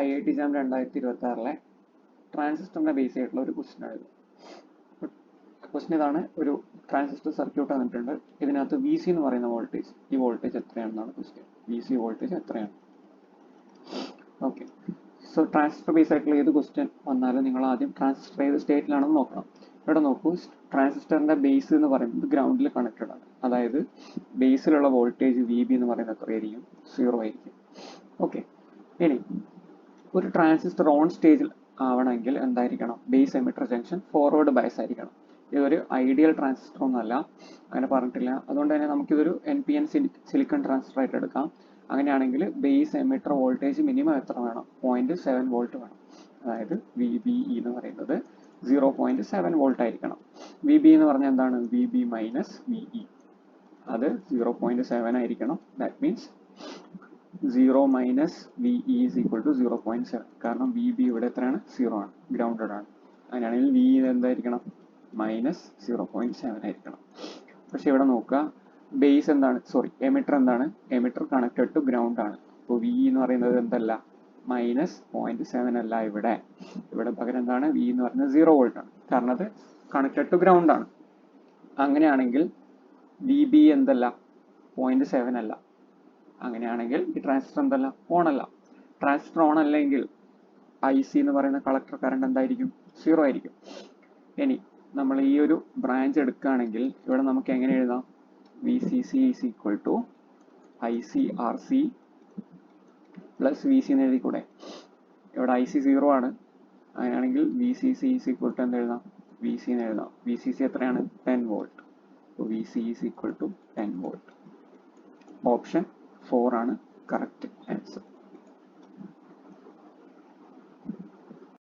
IIT JAM 2026 ട്രാൻസിസ്റ്ററിന്റെ base ആയിട്ടുള്ള ഒരു ക്വസ്റ്റ്യൻ ആണ് ഇത്. ക്വസ്റ്റ്യൻ ഇതാണ്, ഒരു ട്രാൻസിസ്റ്റർ സർക്യൂട്ട് തന്നിട്ടുണ്ട്. ഇതിനകത്ത് VC എന്ന് പറയുന്ന വോൾട്ടേജ്, ഈ വോൾട്ടേജ് എത്രയാണെന്നാണ് ക്വസ്റ്റ്യൻ. VC വോൾട്ടേജ് എത്രയാണ്? ഓക്കെ, സോ ട്രാൻസിസ്റ്റർ ബേസ് ആയിട്ടുള്ള ഏത് ക്വസ്റ്റ്യൻ വന്നാലും നിങ്ങൾ ആദ്യം ട്രാൻസിസ്റ്റർ ഏത് സ്റ്റേറ്റിലാണെന്ന് നോക്കണം. ഇവിടെ നോക്കൂ, ട്രാൻസിസ്റ്ററിന്റെ ബേസ് എന്ന് പറയുന്നത് ഗ്രൗണ്ടിൽ കണക്റ്റഡ് ആണ്. അതായത് ബേസിലുള്ള വോൾട്ടേജ് VB എന്ന് പറയുന്നത് എത്രയായിരിക്കും? 0 ആയിരിക്കും. ഓക്കെ, ഇനി ഒരു ട്രാൻസിസ്റ്റർ ഓൺ സ്റ്റേജിൽ ആവണമെങ്കിൽ എന്തായിരിക്കണം? Base emitter junction forward bias ആയിരിക്കണം. ഇതൊരു ഐഡിയൽ ട്രാൻസിസ്റ്റർ ഒന്നല്ല, അങ്ങനെ പറഞ്ഞിട്ടില്ല. അതുകൊണ്ട് തന്നെ നമുക്കിതൊരു NPN സിലിക്കൺ ട്രാൻസിസ്റ്റർ ആയിട്ട് എടുക്കാം. അങ്ങനെയാണെങ്കിൽ ബേസ് എമിറ്റർ വോൾട്ടേജ് മിനിമം എത്ര വേണം? 0.7 വോൾട്ട് വേണം. അതായത് VBE എന്ന് പറയുന്നത് 0.7 വോൾട്ട് ആയിരിക്കണം. VB എന്ന് പറഞ്ഞാൽ എന്താണ്? VB മൈനസ് VE, അത് 0.7 ആയിരിക്കണം. That means 0 minus VE is equal to 0.7. കാരണം VB ഇവിടെ എത്രയാണ്? 0 ആണ്, ഗ്രൗണ്ടഡ് ആണ്. അങ്ങനെയാണെങ്കിൽ VE എന്തായിരിക്കണം? മൈനസ് 0.7 ആയിരിക്കണം. പക്ഷെ ഇവിടെ നോക്കുക, ബേസ് എന്താണ്? എമിറ്റർ എന്താണ്? എമിറ്റർ കണക്റ്റഡ് ടു ഗ്രൗണ്ട് ആണ്. അപ്പോൾ VE എന്ന് പറയുന്നത് എന്തല്ല? മൈനസ് 0.7 അല്ല. ഇവിടെ പകരം എന്താണ്? VE എന്ന് പറയുന്നത് 0 വോൾട്ട് ആണ്, കാരണം അത് കണക്റ്റഡ് ടു ഗ്രൗണ്ട് ആണ്. അങ്ങനെയാണെങ്കിൽ VB എന്തല്ല? 0.7 അല്ല. അങ്ങനെയാണെങ്കിൽ ഈ ട്രാൻസിസ്റ്റർ എന്തല്ല? ഓൺ അല്ല. ട്രാൻസിസ്റ്റർ ഓൺ അല്ലെങ്കിൽ IC എന്ന് പറയുന്ന കളക്ടർ കറണ്ട് എന്തായിരിക്കും? 0 ആയിരിക്കും. ഇനി നമ്മൾ ഈ ഒരു ബ്രാഞ്ച് എടുക്കുകയാണെങ്കിൽ ഇവിടെ നമുക്ക് എങ്ങനെ എഴുതാം? VCC is equal to ICRC plus VC എന്ന് എഴുതിക്കൂടെ? ഇവിടെ IC 0 ആണ്. അങ്ങനെയാണെങ്കിൽ VCC ഈസ് ഈക്വൽ ടു എന്ത് എഴുതാം? VC എന്ന് എഴുതാം. VCC എത്രയാണ്? 10 വോൾട്ട്. അപ്പോൾ VC is equal to 10 volt. Option 4 ആണ് കറക്റ്റ് ആൻസർ.